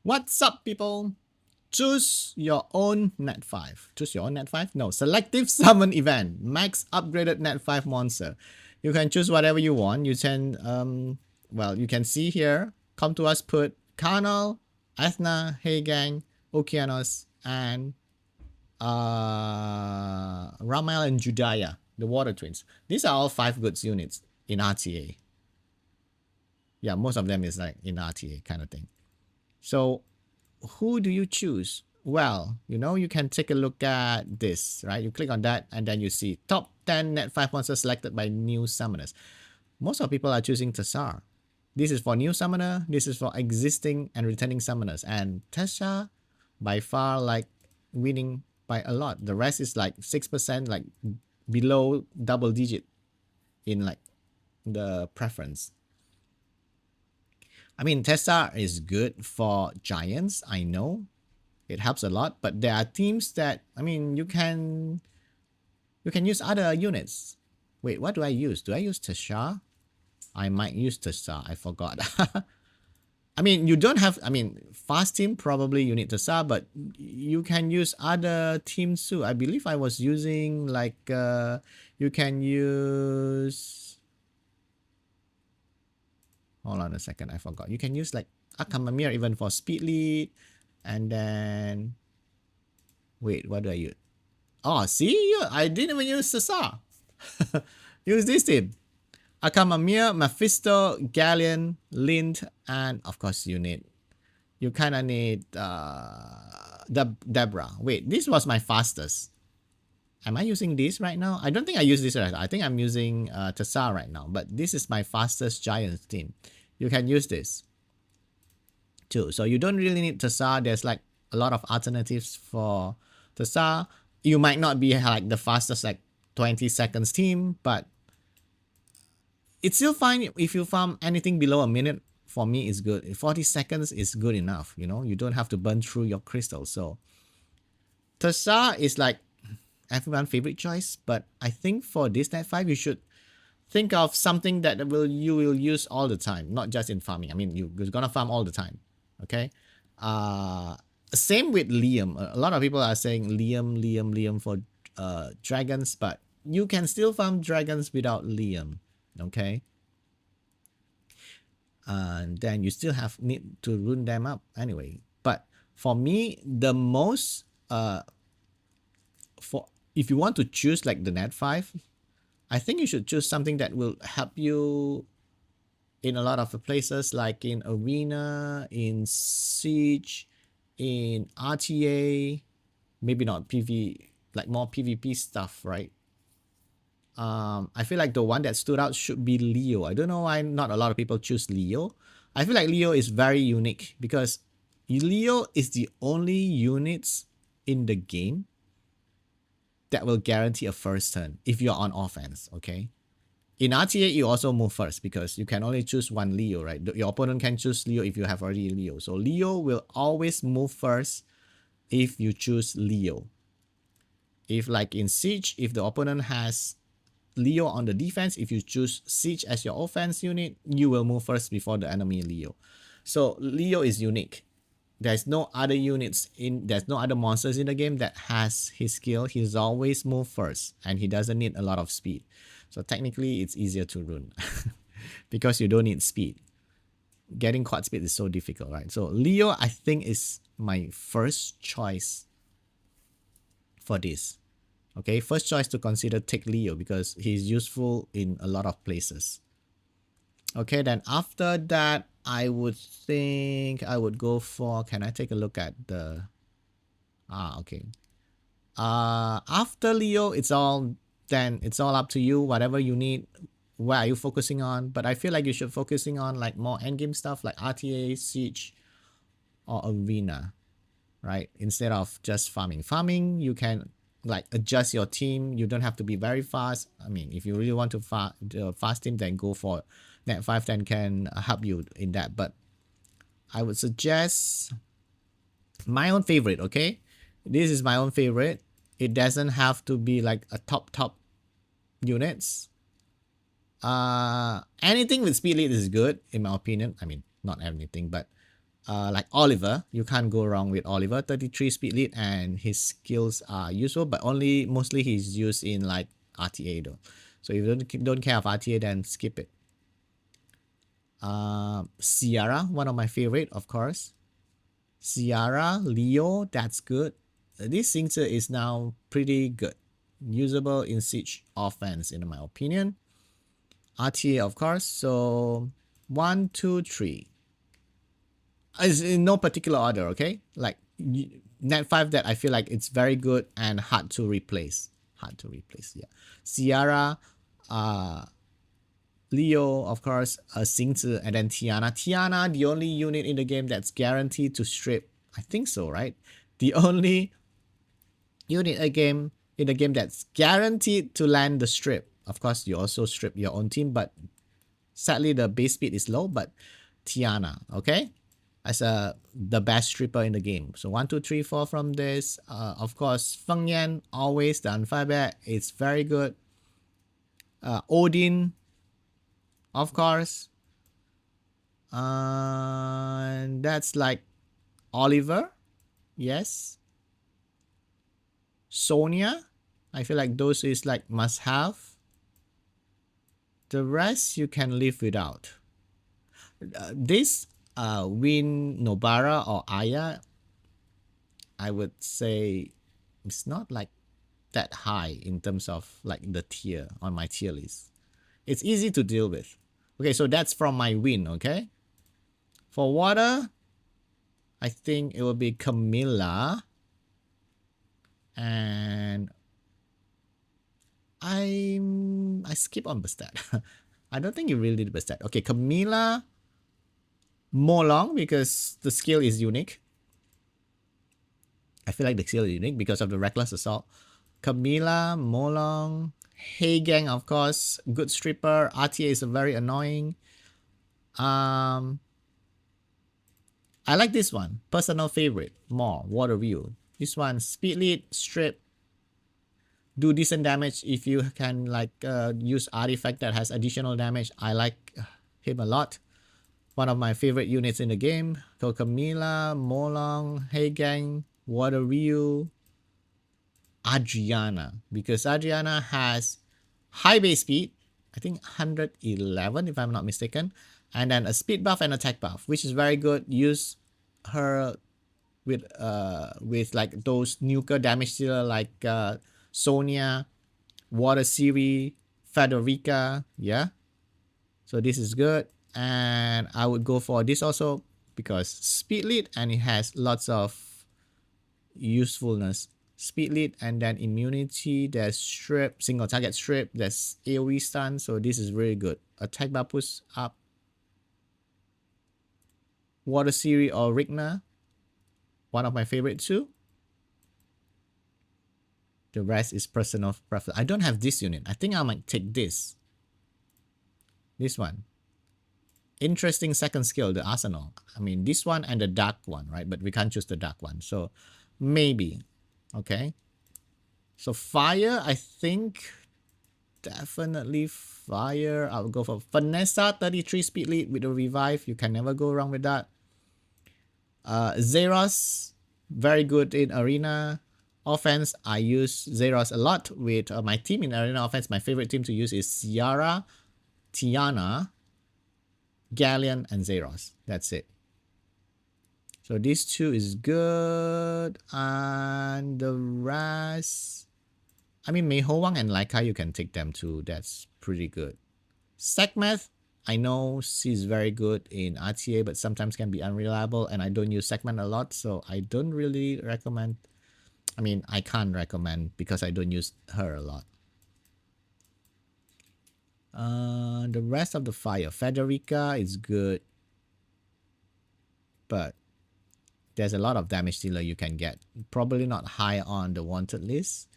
What's up, people? Choose your own NAT5. Choose your own NAT5? No, selective summon event. Max upgraded NAT5 monster. You can choose whatever you want. You can, well, you can see here. Come to us, put Karnal, Athna, Hagang, Okeanos, and Ramal and Judaya, the Water Twins. These are all 5 goods units in RTA. Yeah, most of them is like in RTA kind of thing. So who do you choose? Well, you can take a look at this, right? You click on that and then you see top 10 NAT5 monsters selected by new summoners. Most of people are choosing Tassar. This is for new summoner. This is for existing and returning summoners. And Tasha, by far, like winning by a lot. The rest is like 6%, like below double digit in like the preference. I mean, Tessa is good for giants, I know. It helps a lot, but there are teams that, I mean, you can use other units. Wait, what do I use? Do I use Tasha? I might use Tasha, I forgot. I mean, you don't have, I mean, fast team, probably you need Tasha, but you can use other teams too. I believe I was using like, you can use, hold on a second, I forgot. You can use like Akamamir even for speed lead. And then, wait, what do I use? Oh, see, I didn't even use Sasa. Use this team. Akamamir, Mephisto, Galleon, Lind, and of course you kind of need Debra. Wait, this was my fastest. Am I using this right now? I don't think I use this right now. I think I'm using Tassa right now, but this is my fastest Giants team. You can use this too. So you don't really need Tassa. There's like a lot of alternatives for Tassa. You might not be like the fastest like 20 seconds team, but it's still fine if you farm anything below a minute. For me, is good. 40 seconds is good enough. You don't have to burn through your crystals. So Tassa is like everyone's favorite choice, but I think for this NAT5 you should think of something that you will use all the time, not just in farming. I mean, you're gonna farm all the time. Okay. Same with Liam. A lot of people are saying Liam for dragons, but you can still farm dragons without Liam. Okay. And then you still need to rune them up anyway. But for me, the most for if you want to choose like the NAT5, I think you should choose something that will help you in a lot of the places, like in Arena, in Siege, in RTA, maybe not PV, like more PvP stuff, right? I feel like the one that stood out should be Leo. I don't know why not a lot of people choose Leo. I feel like Leo is very unique because Leo is the only units in the game that will guarantee a first turn if you're on offense, okay? In RTA, you also move first because you can only choose one Leo, right? Your opponent can choose Leo if you have already Leo. So Leo will always move first if you choose Leo. If like in Siege, if the opponent has Leo on the defense, if you choose Siege as your offense unit, you will move first before the enemy Leo. So Leo is unique. There's no other there's no other monsters in the game that has his skill. He's always move first and he doesn't need a lot of speed. So technically it's easier to rune because you don't need speed. Getting quad speed is so difficult, right? So Leo, I think, is my first choice for this. Okay, first choice to consider, take Leo because he's useful in a lot of places. Okay, then after that, I would think I would go for, can I take a look at the, okay. After Leo, it's all up to you, whatever you need. Where are you focusing on? But I feel like you should focusing on like more endgame stuff like RTA, Siege, or Arena, right? Instead of just farming. Farming, you can like adjust your team. You don't have to be very fast. I mean, if you really want to fast team, then go for NAT5, then can help you in that. But I would suggest my own favorite, okay? This is my own favorite. It doesn't have to be like a top units. Anything with speed lead is good in my opinion. I mean, not anything, but like Oliver. You can't go wrong with Oliver. 33 speed lead, and his skills are useful, but only mostly he's used in like RTA though. So if you don't care of RTA, then skip it. Ciara, one of my favorite, of course. Ciara, Leo, that's good. This Singter is now pretty good. Usable in siege offense, in my opinion. RTA, of course. So 1, 2, 3. It's in no particular order, okay? Like NAT5 that I feel like it's very good and hard to replace. Hard to replace, yeah. Ciara, Leo, of course, Xingzi, and then Tiana. Tiana, the only unit in the game that's guaranteed to strip. I think so, right? The only unit in the game that's guaranteed to land the strip. Of course, you also strip your own team, but sadly the base speed is low. But Tiana, okay, as the best stripper in the game. So 1, 2, 3, 4 from this. Of course, Feng Yan, always the unfireback. It's very good. Odin, of course. And that's like Oliver, yes. Sonia, I feel like those is like must have. The rest you can live without. This Win Nobara or Aya, I would say it's not like that high in terms of like the tier on my tier list. It's easy to deal with. Okay, so that's from my win, okay? For water, I think it will be Camilla. And I skip on Bastet. I don't think you really did Bastet. Okay, Camilla, Molong, because the skill is unique. I feel like the skill is unique because of the reckless assault. Camilla, Molong, Gang, of course, good stripper. RTA is very annoying. I like this one, personal favorite, more water view. This one, speed lead, strip, do decent damage if you can like use artifact that has additional damage. I like him a lot. One of my favorite units in the game. So Camilla, Molong, Gang, Water Ryu, Adriana, because Adriana has high base speed, I think 111 if I'm not mistaken, and then a speed buff and attack buff, which is very good. Use her with like those nuker damage dealer like Sonia, Water Siri, Federica, yeah. So this is good, and I would go for this also because speed lead and it has lots of usefulness. Speed lead and then immunity, there's strip, single target strip, there's AoE stun, so this is really good. Attack bar push up. Water Siri or Rigna, one of my favorite too. The rest is personal preference. I don't have this unit. I think I might take this. This one. Interesting second skill, the Arsenal. I mean, this one and the dark one, right? But we can't choose the dark one. So maybe. Okay. So fire, I think definitely fire. I'll go for Vanessa, 33 speed lead with a revive. You can never go wrong with that. Zeros, very good in arena offense. I use Zeros a lot with my team in arena offense. My favorite team to use is Ciara, Tiana, Galleon, and Zeros. That's it. So these two is good. And the rest, I mean, Mei Ho Wang and Laika, you can take them too. That's pretty good. Sekhmet, I know she's very good in RTA, but sometimes can be unreliable, and I don't use Sekhmet a lot, so I don't really recommend. I mean, I can't recommend because I don't use her a lot. The rest of the fire, Federica is good, but there's a lot of damage dealer you can get. Probably not high on the wanted list.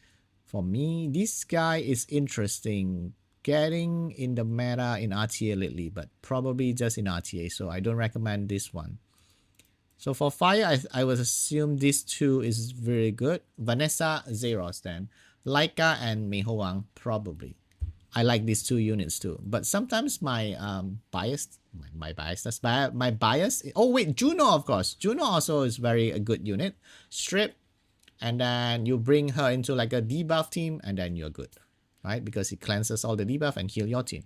For me, this guy is interesting, getting in the meta in RTA lately, but probably just in RTA, so I don't recommend this one. So for fire, I would assume these two is very good. Vanessa, Zeros then. Laika and Mei Ho Wang, probably. I like these two units too. But sometimes my my bias. Oh wait, Juno, of course. Juno also is very a good unit. Strip, and then you bring her into like a debuff team, and then you're good, right? Because it cleanses all the debuff and heal your team.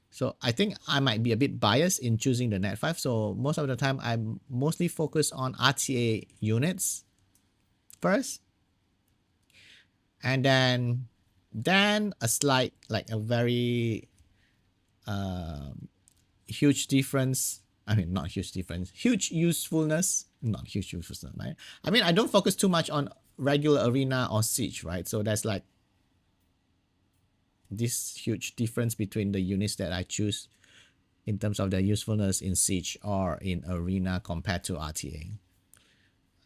So I think I might be a bit biased in choosing the NAT5. So most of the time, I'm mostly focused on RTA units first, and then a slight, like a very huge difference. I mean, not huge difference, huge usefulness, not huge usefulness, right? I mean, I don't focus too much on regular arena or siege, right? So there's like this huge difference between the units that I choose in terms of their usefulness in siege or in arena compared to RTA.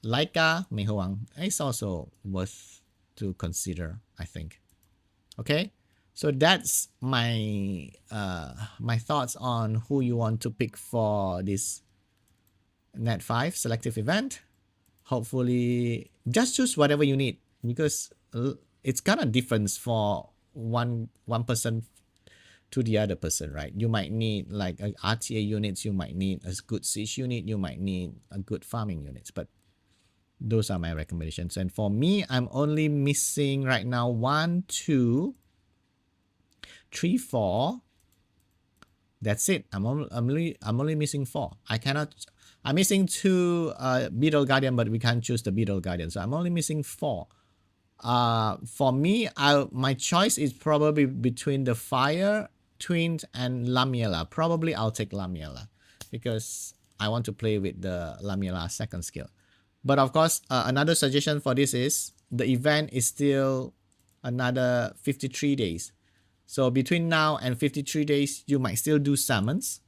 Laika Mei Huang is also worth to consider, I think. Okay, so that's my my thoughts on who you want to pick for this NAT5 selective event. Hopefully, just choose whatever you need, because it's kind of different for one person to the other person, right? You might need like a RTA units, you might need a good siege unit, you might need a good farming units, but those are my recommendations. And for me, I'm only missing right now 1, 2, 3, 4. That's it. I'm only missing 4. I cannot. I'm missing 2 Beetle Guardian, but we can't choose the Beetle Guardian, so I'm only missing 4. For me, my choice is probably between the Fire Twins and Lamiela. Probably I'll take Lamiela because I want to play with the Lamiela second skill. But of course, another suggestion for this is the event is still another 53 days. So between now and 53 days, you might still do summons.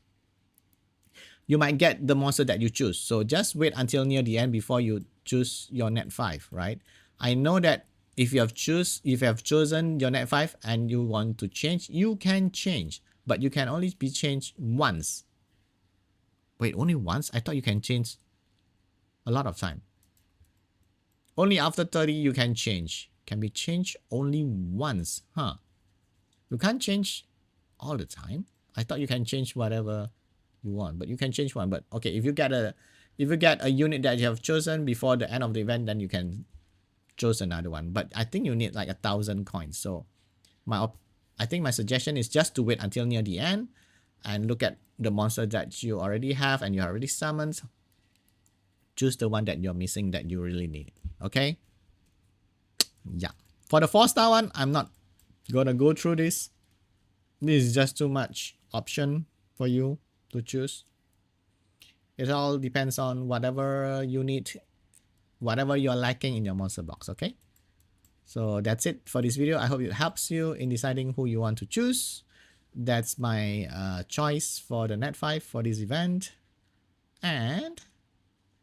You might get the monster that you choose. So just wait until near the end before you choose your NAT5, right? I know that if you have chosen your NAT5 and you want to change, you can change, but you can only be changed once. Wait, only once? I thought you can change a lot of time. Only after 30 you can change. Can be changed only once, huh? You can't change all the time. I thought you can change whatever you want, but you can change one. But okay, if you get a unit that you have chosen before the end of the event, then you can choose another one. But I think you need like 1,000 coins. So I think my suggestion is just to wait until near the end and look at the monster that you already have and you already summoned. Choose the one that you're missing that you really need. Okay? Yeah. For the 4-star one, I'm not gonna go through this. This is just too much option for you to choose. It all depends on whatever you need, whatever you're lacking in your monster box. Okay? So that's it for this video. I hope it helps you in deciding who you want to choose. That's my choice for the NAT5 for this event. And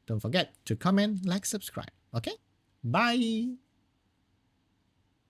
don't forget to comment, like, subscribe. Okay? Bye!